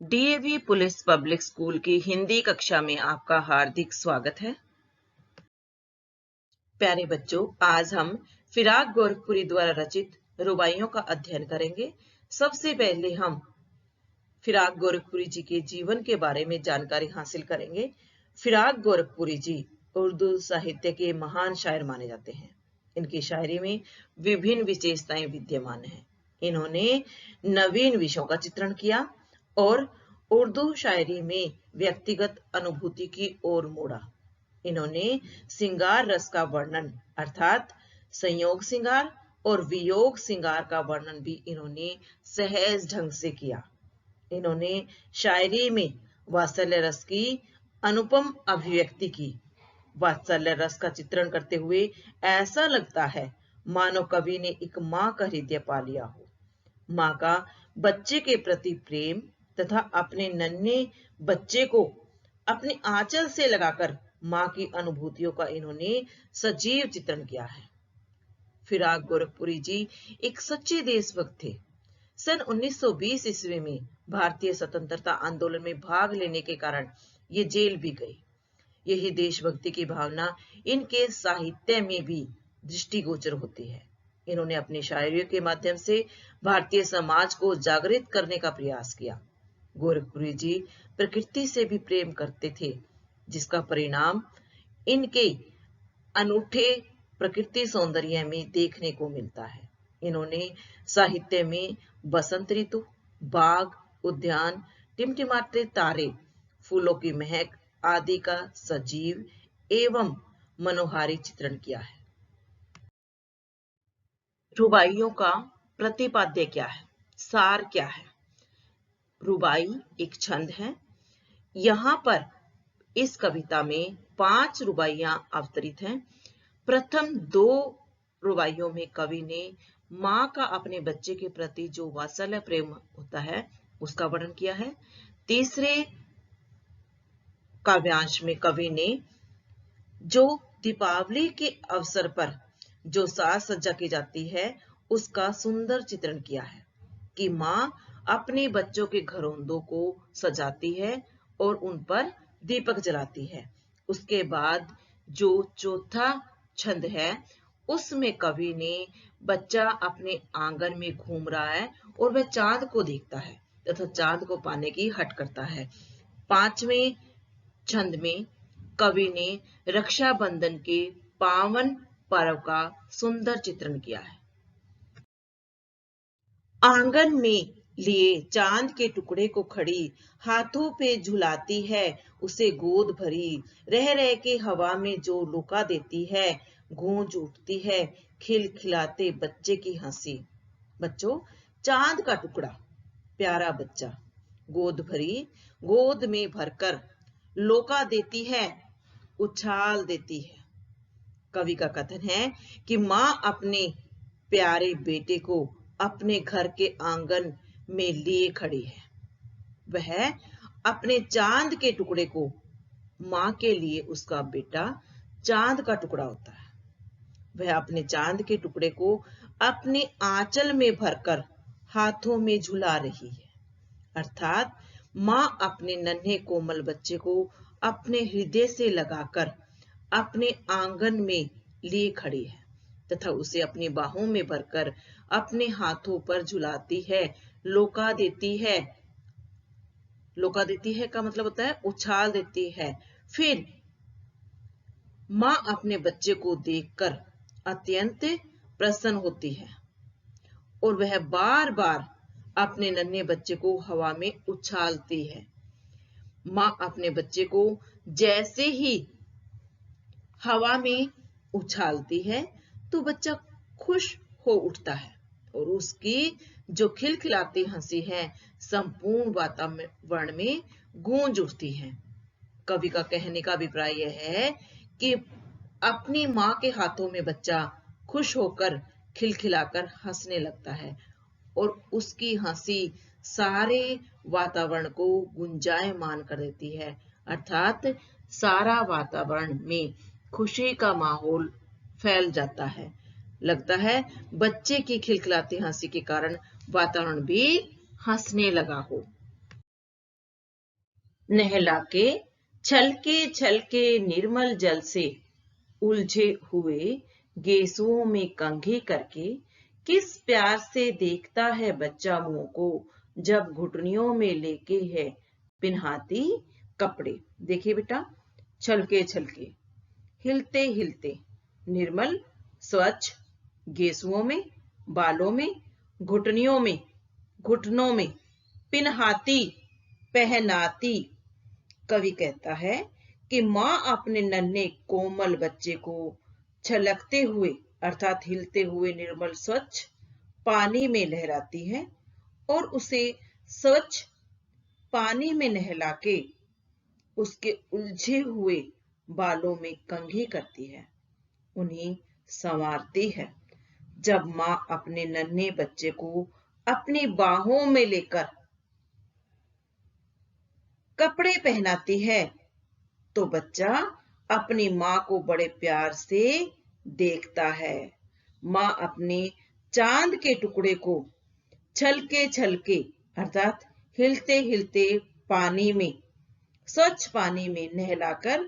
DAV police public school की हिंदी कक्षा में आपका हार्दिक स्वागत है। प्यारे बच्चों, आज हम फिराक गोरखपुरी द्वारा रचित रुबाइयों का अध्ययन करेंगे। सबसे पहले हम फिराक गोरखपुरी जी के जीवन के बारे में जानकारी हासिल करेंगे। फिराक गोरखपुरी जी उर्दू साहित्य के महान शायर माने जाते हैं। इनकी शायरी में विभिन्न विशेषताएं विद्यमान हैं। इन्होंने नवीन विषयों का चित्रण किया और उर्दू शायरी में व्यक्तिगत अनुभूति की ओर मोड़ा। इन्होंने श्रृंगार रस का वर्णन अर्थात संयोग श्रृंगार और वियोग श्रृंगार का वर्णन भी इन्होंने सहज ढंग से किया। इन्होंने शायरी में वात्सल्य रस की अनुपम अभिव्यक्ति की। वात्सल्य रस का चित्रण करते हुए ऐसा लगता है मानो कवि ने एक माँ का हृदय पा लिया हो। माँ का बच्चे के प्रति प्रेम तथा अपने नन्हे बच्चे को अपने आंचल से लगाकर माँ की अनुभूतियों का इन्होंने सजीव चित्रण किया है। फिराक गोरखपुरी जी एक सच्चे देशभक्त थे। सन 1920 ईस्वी में भारतीय स्वतंत्रता आंदोलन में भाग लेने के कारण ये जेल भी गए। यही देशभक्ति की भावना इनके साहित्य में भी दृष्टिगोचर होती है। इन्होंने अपनी शायरियों के माध्यम से भारतीय समाज को जागृत करने का प्रयास किया। गोरखपुरी जी प्रकृति से भी प्रेम करते थे, जिसका परिणाम इनके अनूठे प्रकृति सौंदर्य में देखने को मिलता है। इन्होंने साहित्य में बसंत ऋतु, बाग, उद्यान, टिमटिमाते तारे, फूलों की महक आदि का सजीव एवं मनोहारी चित्रण किया है। रुबाइयों का प्रतिपाद्य क्या है, सार क्या है? रुबाई एक छंद है। यहाँ पर इस कविता में 5 रुबाइयां अवतरित हैं। प्रथम 2 रुबाइयों में कवि ने माँ का अपने बच्चे के प्रति जो वात्सल्य प्रेम होता है उसका वर्णन किया है। तीसरे काव्यांश में कवि ने जो दीपावली के अवसर पर जो साज सज्जा की जाती है उसका सुंदर चित्रण किया है कि माँ अपने बच्चों के घरौंदों को सजाती है और उन पर दीपक जलाती है। उसके बाद जो चौथा छंद है उसमें कवि ने बच्चा अपने आंगन में घूम रहा है और वह चांद को देखता है तथा चांद को पाने की हट करता है। 5वें छंद में कवि ने रक्षाबंधन के पावन पर्व का सुंदर चित्रण किया है। आंगन में लिए चांद के टुकड़े को खड़ी हाथों पे झुलाती है, उसे गोद भरी रह रह के हवा में जो लुका देती है, गूंज उठती है खिलखिलाते बच्चे की हंसी। बच्चों, चांद का टुकड़ा, प्यारा बच्चा, गोद भरी, गोद में भरकर लोका देती है, उछाल देती है। कवि का कथन है कि माँ अपने प्यारे बेटे को अपने घर के आंगन में लिए खड़ी है। वह अपने चांद के टुकड़े को, माँ के लिए उसका बेटा चांद का टुकड़ा होता है, वह अपने चांद के टुकड़े को अपने आंचल में भरकर हाथों में झुला रही है। अर्थात माँ अपने नन्हे कोमल बच्चे को अपने हृदय से लगाकर अपने आंगन में लिए खड़ी है तथा उसे अपनी बाहों में भरकर अपने हाथों पर झुलाती है, लोका देती है। लोका देती है का मतलब होता है उछाल देती है। फिर माँ अपने बच्चे को देखकर अत्यंत प्रसन्न होती है और वह बार बार अपने नन्हे बच्चे को हवा में उछालती है। माँ अपने बच्चे को जैसे ही हवा में उछालती है तो बच्चा खुश हो उठता है और उसकी जो खिलखिलाती हंसी है संपूर्ण वातावरण में गूंज उठती है। कवि का कहने का अभिप्राय यह है कि अपनी माँ के हाथों में बच्चा खुश होकर खिलखिलाकर हंसने लगता है और उसकी हंसी सारे वातावरण को गुंजायमान कर देती है। अर्थात सारा वातावरण में खुशी का माहौल फैल जाता है। लगता है बच्चे की खिलखिलाती हंसी के कारण वातावरण भी हंसने लगा हो। नहला के छलके निर्मल जल से उलझे हुए गेसुओं में कंघी करके किस प्यार से देखता है बच्चा मुंह को जब घुटनियों में लेके है पिन्हाती कपड़े। देखिए बेटा, छलके छलके, हिलते हिलते, निर्मल स्वच्छ, गेसुओं में, बालों में, घुटनियों में, घुटनों में, पिन्हाती पहनाती। कवि कहता है कि माँ अपने नन्हे कोमल बच्चे को छलकते हुए अर्थात हिलते हुए निर्मल स्वच्छ पानी में लहराती है और उसे स्वच्छ पानी में नहला के उसके उलझे हुए बालों में कंघी करती है, उन्हें संवारती है। जब माँ अपने नन्हे बच्चे को अपनी बाहों में लेकर कपड़े पहनाती है तो बच्चा अपनी माँ को बड़े प्यार से देखता है। माँ अपने चांद के टुकड़े को छलके छलके अर्थात हिलते हिलते पानी में, स्वच्छ पानी में नहलाकर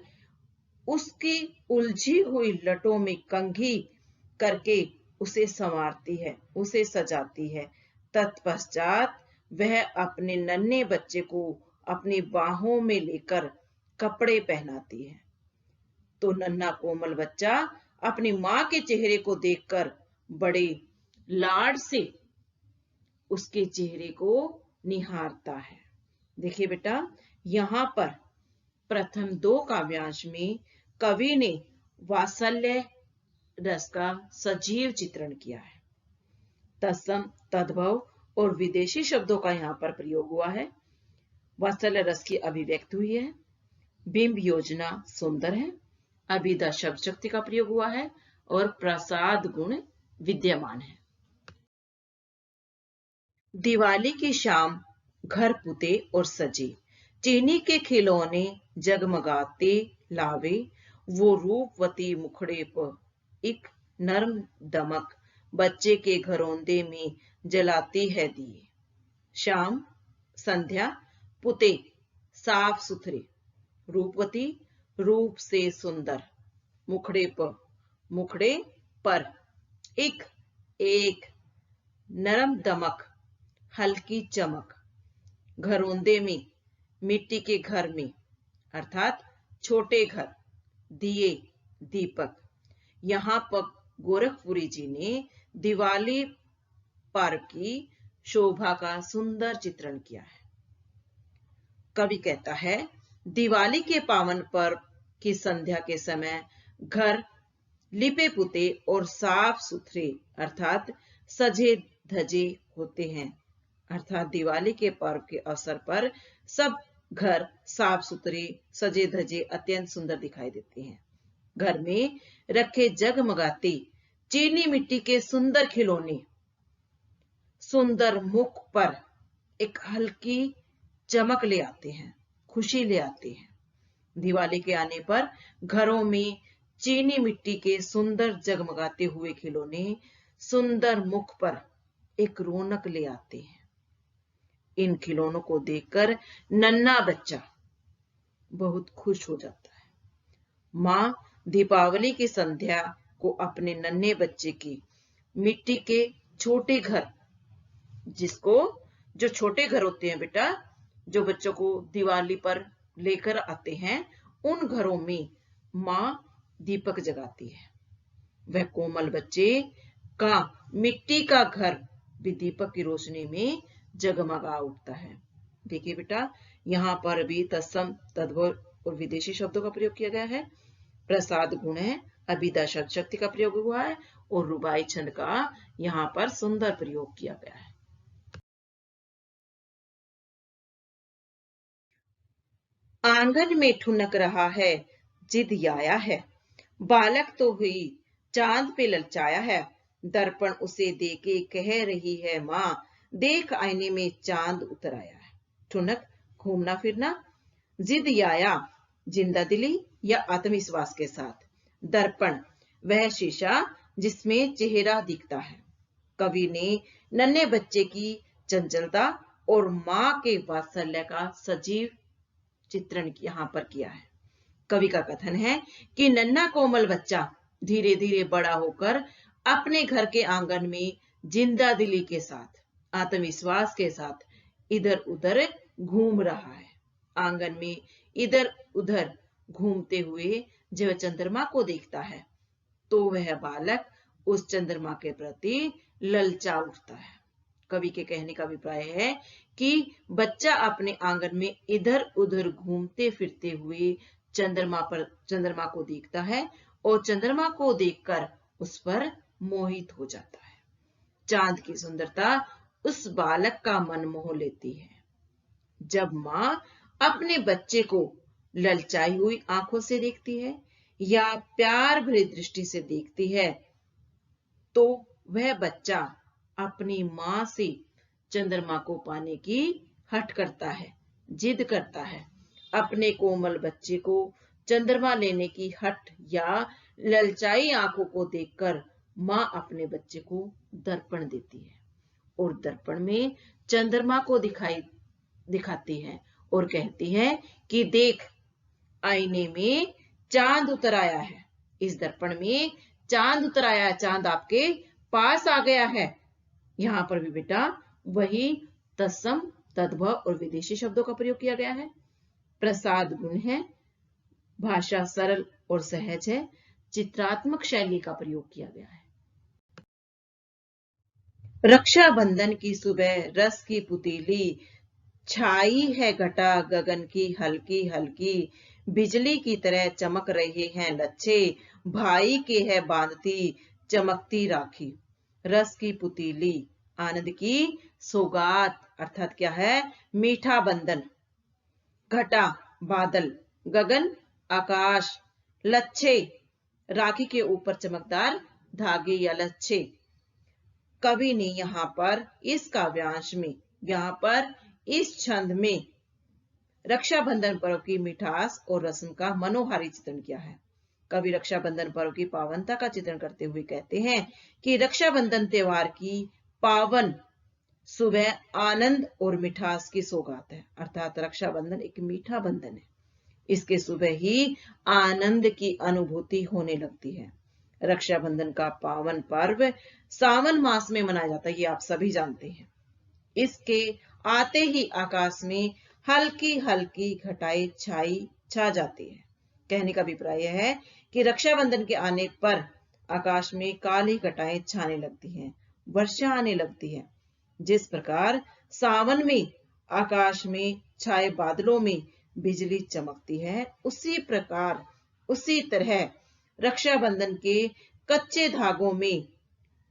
उसकी उलझी हुई लटों में कंघी करके उसे संवारती है, उसे सजाती है। तत्पश्चात वह अपने नन्हे बच्चे को अपनी बाहों में लेकर कपड़े पहनाती है तो नन्हा कोमल बच्चा अपनी माँ के चेहरे को देखकर बड़े लाड से उसके चेहरे को निहारता है। देखिए बेटा, यहाँ पर प्रथम 2 काव्यांश में कवि ने वात्सल्य रस का सजीव चित्रण किया है। तत्सम, तद्भव और विदेशी शब्दों का यहाँ पर प्रयोग हुआ है। वात्सल्य रस की अभिव्यक्ति हुई है। बिंब योजना सुंदर है। अभिधा शब्द शक्ति का प्रयोग हुआ है और प्रसाद गुण विद्यमान है। दिवाली की शाम घर पुते और सजे, चीनी के खिलौने जगमगाते लावे, वो रूपवती मुखड़े पर एक नर्म दमक बच्चे के घरौंदे में जलाती है दिए। शाम संध्या, पुते साफ सुथरे, रूपवती रूप से सुंदर, मुखड़े पर एक नरम दमक हल्की चमक, घरौंदे में मिट्टी के घर में अर्थात छोटे घर, दिए दीपक। यहाँ पर गोरखपुरी जी ने दिवाली पर्व की शोभा का सुंदर चित्रण किया है। कवि कहता है, दिवाली के पावन पर्व की संध्या के समय घर लिपे पुते और साफ सुथरे अर्थात सजे धजे होते हैं। अर्थात दिवाली के पर्व के अवसर पर सब घर साफ सुथरे सजे धजे अत्यंत सुंदर दिखाई देते हैं। घर में रखे जगमगाते चीनी मिट्टी के सुंदर खिलौने सुंदर मुख पर एक हल्की चमक ले आते हैं, खुशी ले आते हैं। दिवाली के आने पर घरों में चीनी मिट्टी के सुंदर जगमगाते हुए खिलौने सुंदर मुख पर एक रौनक ले आते हैं। इन खिलौनों को देखकर नन्हा बच्चा बहुत खुश हो जाता है। माँ दीपावली की संध्या को अपने नन्हे बच्चे की मिट्टी के छोटे घर, जो छोटे घर होते हैं बेटा, जो बच्चों को दिवाली पर लेकर आते हैं, उन घरों में माँ दीपक जगाती है। वह कोमल बच्चे का मिट्टी का घर भी दीपक की रोशनी में जगमगा उठता है। देखिए बेटा, यहाँ पर भी तत्सम, तद्भव और विदेशी शब्दों का प्रयोग किया गया है। प्रसाद गुण है, अभिधा शब्द शक्ति का प्रयोग हुआ है और रुबाई छंद का यहाँ पर सुंदर प्रयोग किया गया है। आंगन में ठुनक रहा है जिद आया है, बालक तो हुई चांद पे ललचाया है, दर्पण उसे देके कह रही है माँ, देख आईने में चांद उतर आया है। ठुनक घूमना फिरना, जिद आया जिंदा दिली या आत्मविश्वास के साथ, दर्पण वह शीशा जिसमें चेहरा दिखता है। कवि ने नन्हे बच्चे की चंचलता और माँ के वात्सल्य का सजीव चित्रण यहाँ पर किया है। कवि का कथन है कि नन्हा कोमल बच्चा धीरे धीरे बड़ा होकर अपने घर के आंगन में जिंदा दिली के साथ, आत्मविश्वास के साथ इधर उधर घूम रहा है। आंगन में इधर उधर घूमते हुए जब चंद्रमा को देखता है तो वह बालक उस चंद्रमा के प्रति ललचा उठता है। कवि के कहने का अभिप्राय है कि बच्चा अपने आंगन में इधर उधर घूमते फिरते हुए चंद्रमा को देखता है और चंद्रमा को देखकर उस पर मोहित हो जाता है। चांद की सुंदरता उस बालक का मन मोह लेती है। जब माँ अपने बच्चे को ललचाई हुई आंखों से देखती है या प्यार भरी दृष्टि से देखती है तो वह बच्चा अपनी माँ से चंद्रमा को पाने की हट करता है, जिद करता है। अपने कोमल बच्चे को चंद्रमा लेने की हट या ललचाई आंखों को देखकर माँ अपने बच्चे को दर्पण देती है और दर्पण में चंद्रमा को दिखाती है और कहती है कि देख, आईने में चांद उतर आया है। इस दर्पण में चांद उतर आया है, चांद आपके पास आ गया है। यहाँ पर भी बेटा वही तत्सम, तद्भव और विदेशी शब्दों का प्रयोग किया गया है। प्रसाद गुण है, भाषा सरल और सहज है, चित्रात्मक शैली का प्रयोग किया गया है। रक्षाबंधन की सुबह रस की पुतीली, छाई है घटा गगन की हल्की हल्की, बिजली की तरह चमक रहे हैं लच्छे, भाई के है बांधती चमकती राखी। रस की पुतीली, आनंद की सौगात अर्थात क्या है, मीठा बंधन। घटा बादल, गगन आकाश, लच्छे राखी के ऊपर चमकदार धागे या लच्छे। कवि ने यहाँ पर इस काव्यांश में, यहाँ पर इस छंद में रक्षाबंधन पर्व की मिठास और रस्म का मनोहारी चित्रण किया है। कवि रक्षाबंधन पर्व की पावनता का चित्रण करते हुए कहते हैं कि रक्षाबंधन त्योहार की पावन सुबह आनंद और मिठास की सौगात है, अर्थात रक्षाबंधन एक मीठा बंधन है। इसके सुबह ही आनंद की अनुभूति होने लगती है। रक्षाबंधन का पावन पर्व सावन मास में मनाया जाता है, ये आप सभी जानते हैं। इसके आते ही आकाश में हल्की हल्की घटाएं छा जाती है। कहने का अभिप्राय यह है कि रक्षाबंधन के आने पर आकाश में काली घटाएं छाने लगती हैं, वर्षा आने लगती है। जिस प्रकार सावन में आकाश में छाए बादलों में बिजली चमकती है, उसी प्रकार उसी तरह रक्षाबंधन के कच्चे धागों में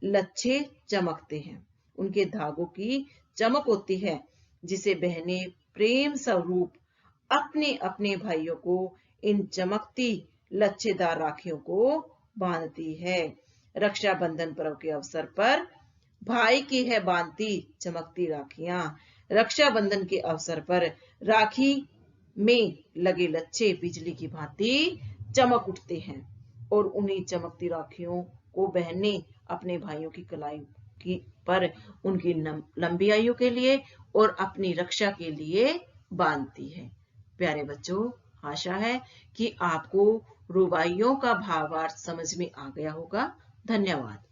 लच्छे चमकते हैं। उनके धागों की चमक होती है जिसे बहनें प्रेम स्वरूप अपने अपने भाइयों को इन चमकती लच्छेदार राखियों को बांधती है। रक्षाबंधन पर्व के अवसर पर भाई की है बांधती चमकती राखियां। रक्षाबंधन के अवसर पर राखी में लगे लच्छे बिजली की भांति चमक उठते हैं और उन्हीं चमकती राखियों को बहनें अपने भाइयों की कलाई पर उनकी लंबी आयु के लिए और अपनी रक्षा के लिए बांधती है। प्यारे बच्चों, आशा है कि आपको रुबाइयों का भावार्थ समझ में आ गया होगा। धन्यवाद।